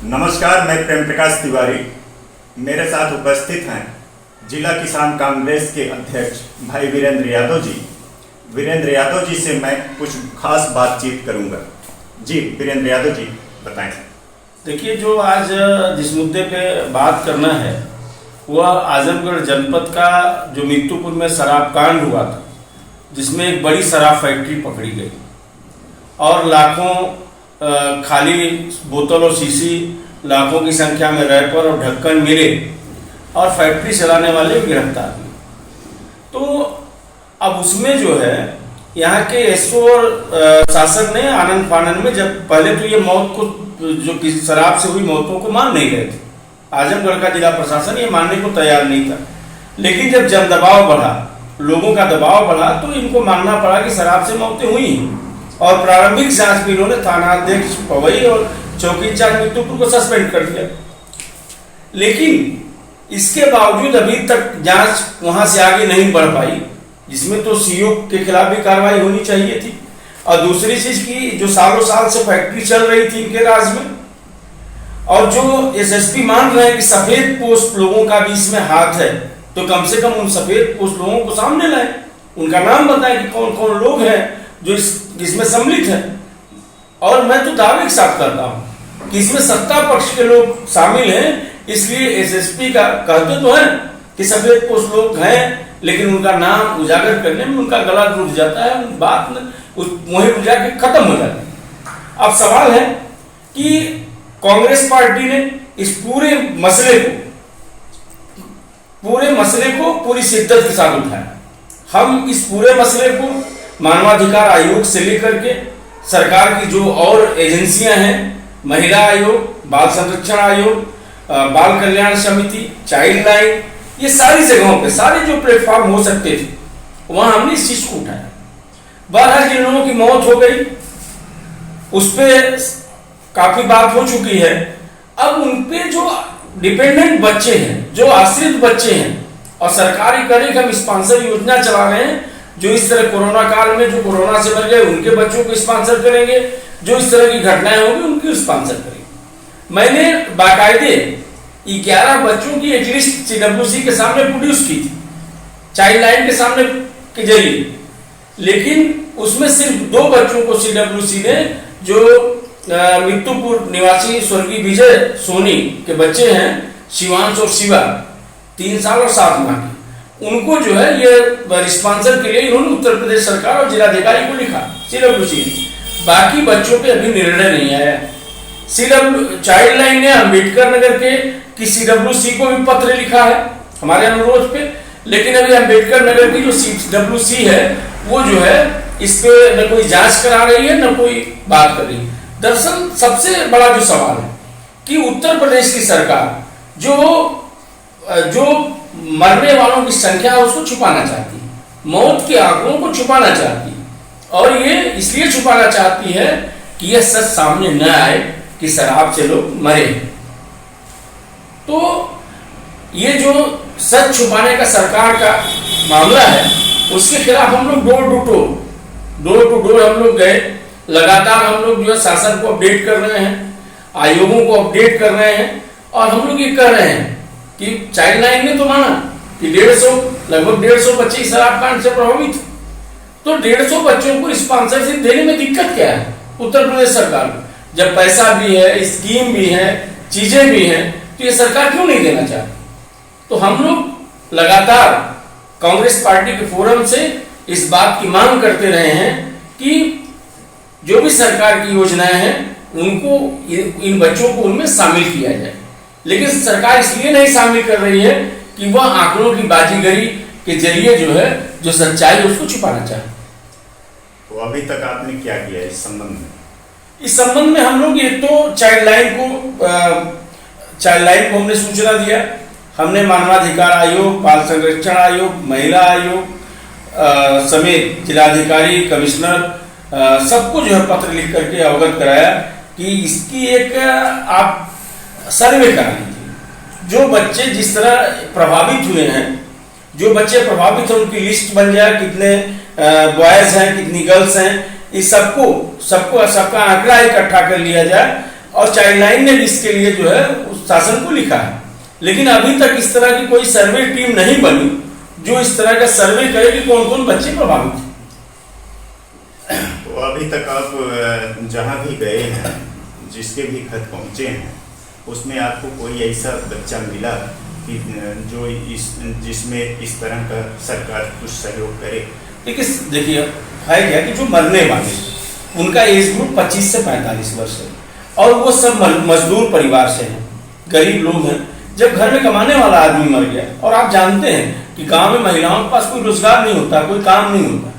नमस्कार, मैं प्रेम प्रकाश तिवारी। मेरे साथ उपस्थित हैं जिला किसान कांग्रेस के अध्यक्ष भाई वीरेंद्र यादव जी। वीरेंद्र यादव जी से मैं कुछ खास बातचीत करूंगा। जी वीरेंद्र यादव जी बताएं। देखिए, जो आज जिस मुद्दे पे बात करना है वह आजमगढ़ जनपद का जो मित्तुपुर में शराब कांड हुआ था, जिसमें एक बड़ी शराब फैक्ट्री पकड़ी गई और लाखों खाली बोतल और शीशी, लाखों की संख्या में रैपर और ढक्कन मिले और फैक्ट्री चलाने वाले गिरफ्तार हुए। तो अब उसमें जो है यहाँ के एसओ और शासन ने आनंद फानन में, जब पहले तो ये मौत को, जो किसी शराब से हुई मौतों को मान नहीं रहे थे, आजमगढ़ का जिला प्रशासन ये मानने को तैयार नहीं था। लेकिन जब जन दबाव बढ़ा, लोगों का दबाव बढ़ा, तो इनको मानना पड़ा कि शराब से मौतें हुई और प्रारंभिक जांच में इन्होंने थानाध्यक्ष पवई और चौकी इंचार्ज मित्तुपुर को सस्पेंड कर दिया। लेकिन इसके बावजूद अभी तक जांच वहां से आगे नहीं बढ़ पाई, जिसमें तो सीईओ के खिलाफ भी कार्रवाई होनी चाहिए थी। और दूसरी चीज की, जो सालों साल से फैक्ट्री चल रही थी इनके राज में, और जो एसएसपी मान रहे हैं कि सफेद पोस्ट लोगों का भी इसमें हाथ है, तो कम से कम उन सफेद पोस्ट लोगों को सामने लाए, उनका नाम बताएं कि कौन कौन लोग हैं जो इसमें सम्मिलित है। और मैं तो दावे के साथ करता हूं कि इसमें सत्ता पक्ष के लोग शामिल हैं, इसलिए एसएसपी का कहते तो है कि सफेद पोस्ट लोग हैं, लेकिन उनका नाम उजागर करने में उनका गला टूट जाता है, बात उस मुहिम जाके खत्म हो जाती है। अब सवाल है कि कांग्रेस पार्टी ने इस पूरे मसले को पूरी शिद्दत के साथ उठाया। हम इस पूरे मसले को मानवाधिकार आयोग से लेकर के सरकार की जो और एजेंसियां हैं, महिला आयोग, बाल संरक्षण आयोग, बाल कल्याण समिति, चाइल्ड लाइन, ये सारी जगहों पे, सारे जो प्लेटफॉर्म हो सकते थे, वहां हमने इस चीज को उठाया। बहरहाल जिन लोगों की मौत हो गई उस पर काफी बात हो चुकी है। अब उनपे जो डिपेंडेंट बच्चे हैं, जो आश्रित बच्चे हैं, और सरकारी करे कि हम स्पॉन्सर योजना चला रहे हैं, जो इस तरह कोरोना काल में जो कोरोना से मर गए उनके बच्चों को स्पॉन्सर करेंगे, जो इस तरह की घटनाएं होंगी उनकी स्पॉन्सर करेंगे। मैंने बाकायदे 11 बच्चों की एक लिस्ट सीडब्ल्यूसी के सामने प्रोड्यूस की थी, चाइल्ड लाइन के सामने के जरिए, लेकिन उसमें सिर्फ 2 बच्चों को सीडब्ल्यूसी ने, जो मित्तुपुर निवासी स्वर्गीय विजय सोनी के बच्चे हैं, शिवांश और शिवा, 3 साल और 7 माह के, उनको जो है ये स्पॉन्सर के लिए इन्होंने उत्तर प्रदेश सरकार और जिलाधिकारी को लिखा सीडब्ल्यूसी ने। बाकी बच्चों पे अभी निर्णय नहीं आया। चाइल्ड लाइन ने अम्बेडकर नगर के सीडब्ल्यूसी को भी पत्र लिखा है हमारे अनुरोध पे, लेकिन अभी अम्बेडकर नगर की जो सीडब्ल्यूसी है वो जो है इस पे न कोई जांच करा रही है, न कोई बात कर रही है। दरअसल सबसे बड़ा जो सवाल है कि उत्तर प्रदेश की सरकार जो मरने वालों की संख्या है उसको छुपाना चाहती है, मौत के आंकड़ों को छुपाना चाहती है, और ये इसलिए छुपाना चाहती है कि यह सच सामने न आए कि शराब से लोग मरे। तो ये जो सच छुपाने का सरकार का मामला है, उसके खिलाफ हम लोग डोर टू डोर हम लोग गए। लगातार हम लोग जो है शासन को अपडेट कर रहे हैं, आयोगों को अपडेट कर रहे हैं, और हम लोग ये कर रहे हैं कि चाइल्ड लाइन ने तो माना कि लगभग 150 बच्चे शराब कांड से प्रभावित, तो 150 बच्चों को स्पॉन्सरशिप देने में दिक्कत क्या है उत्तर प्रदेश सरकार को? जब पैसा भी है, स्कीम भी है, चीजें भी हैं, तो ये सरकार क्यों नहीं देना चाहती? तो हम लोग लगातार कांग्रेस पार्टी के फोरम से इस बात की मांग करते रहे हैं कि जो भी सरकार की योजनाएं हैं उनको, इन बच्चों को उनमें शामिल किया जाए। लेकिन सरकार इसलिए नहीं शामिल कर रही है कि वह आंकड़ों की बाजीगरी के जरिए जो है जो सच्चाई उसको छुपाना चाहती। तो अभी तक आपने क्या किया इस संबंध में? इस संबंध में हम लोग एक तो चाइल्ड लाइन को हमने सूचना दिया, हमने मानवाधिकार आयोग, बाल संरक्षण आयोग, महिला आयोग समेत जिलाधिकारी, कमिश्नर, सबको जो है पत्र लिख करके अवगत कराया कि इसकी एक आप सर्वे करा लीजिए। जो बच्चे जिस तरह प्रभावित हुए हैं, जो बच्चे प्रभावित हैं उनकी लिस्ट बन जाए, कितने बॉयज हैं, कितनी गर्ल्स हैं, इस सबका आंकड़ा इकट्ठा कर लिया जाए और चाइल्ड लाइन ने भी इसके लिए जो है उस शासन को लिखा है, लेकिन अभी तक इस तरह की कोई सर्वे टीम नहीं बनी जो इस तरह का सर्वे करे कि कौन कौन बच्चे प्रभावित हैं। तो अभी तक आप जहाँ भी गए हैं, जिसके भी घर पहुँचे हैं, उसमें आपको कोई ऐसा बच्चा मिला कि जो जिसमें इस तरह का सरकार कुछ सहयोग करे? देखिए है क्या कि जो मरने वाले उनका एज ग्रुप 25 से 45 वर्ष है और वो सब मजदूर परिवार से हैं, गरीब लोग हैं। जब घर में कमाने वाला आदमी मर गया, और आप जानते हैं कि गांव में महिलाओं के पास कोई रोजगार नहीं होता, कोई काम नहीं होता,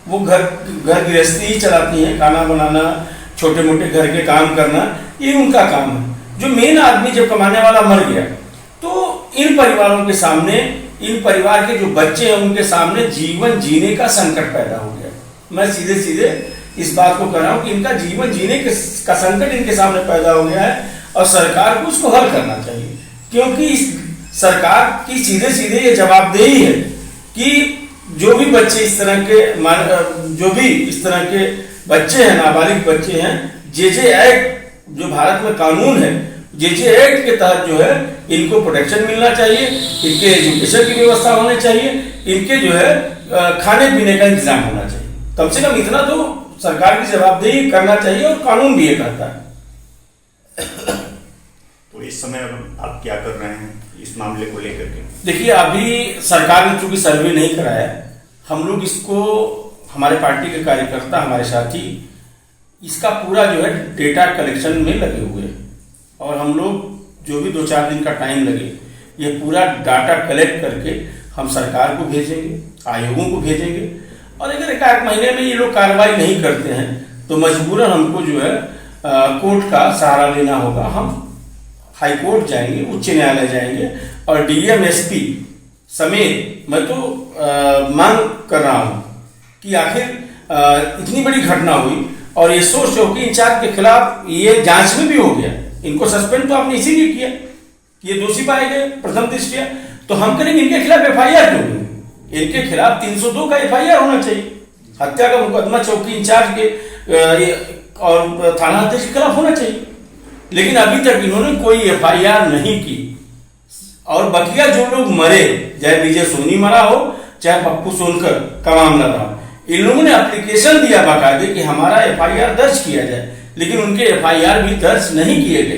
वो घर गृहस्थी ही चलाती हैं, खाना बनाना, छोटे मोटे घर के काम करना, ये उनका काम है। जो मेन आदमी जब कमाने वाला मर गया तो इन परिवारों के सामने, इन परिवार के जो बच्चे हैं उनके सामने जीवन जीने का संकट पैदा हो गया। मैं सीधे सीधे इस बात को कह रहा हूं कि इनका जीवन जीने का संकट इनके सामने पैदा हो गया है और सरकार को उसको हल करना चाहिए, क्योंकि इस सरकार की सीधे सीधे ये जवाबदेही है कि जो भी बच्चे इस तरह के बच्चे हैं, नाबालिग बच्चे हैं, जे एक्ट जो भारत में कानून है, जे एक्ट के तहत जो है इनको प्रोटेक्शन मिलना चाहिए, इनके एजुकेशन की व्यवस्था होनी चाहिए, इनके जो है खाने पीने का इंतजाम होना चाहिए। कम से कम इतना तो सरकार की जवाबदेही करना चाहिए और कानून भी ये करता है। तो इस समय आप क्या कर रहे हैं इस मामले को लेकर के? देखिए, अभी सरकार ने चूंकि सर्वे नहीं कराया, हम लोग इसको, हमारे पार्टी के कार्यकर्ता, हमारे साथी इसका पूरा जो है डेटा कलेक्शन में लगे हुए हैं और हम लोग जो भी 2-4 दिन का टाइम लगे ये पूरा डाटा कलेक्ट करके हम सरकार को भेजेंगे, आयोगों को भेजेंगे, और अगर 1-8 महीने में ये लोग कार्रवाई नहीं करते हैं तो मजबूरन हमको जो है कोर्ट का सहारा लेना होगा। हम हाई कोर्ट जाएंगे, उच्च न्यायालय जाएंगे और डीएम एसपी समेत मैं तो मांग कर रहा हूं कि आखिर इतनी बड़ी घटना हुई और ये सोच चौकी इंचार्ज के खिलाफ ये जांच में भी हो गया, इनको सस्पेंड तो आपने इसीलिए किया कि ये दोषी पाए गए प्रथम दृष्टया, तो हम करेंगे इनके खिलाफ एफआईआर क्यों नहीं? इनके खिलाफ 302 का एफआईआर होना चाहिए, हत्या का मुकदमा चौकी इंचार्ज के और थाना अध्यक्ष के खिलाफ होना चाहिए, लेकिन अभी तक इन्होंने कोई एफआईआर नहीं की। और बकिया जो लोग मरे, चाहे विजय सोनी मरा हो चाहे पप्पू सोनकर का मामला था, इन लोगों ने एप्लीकेशन दिया बाकायदे कि हमारा एफआईआर दर्ज किया जाए, लेकिन उनके एफआईआर भी दर्ज नहीं किए गए।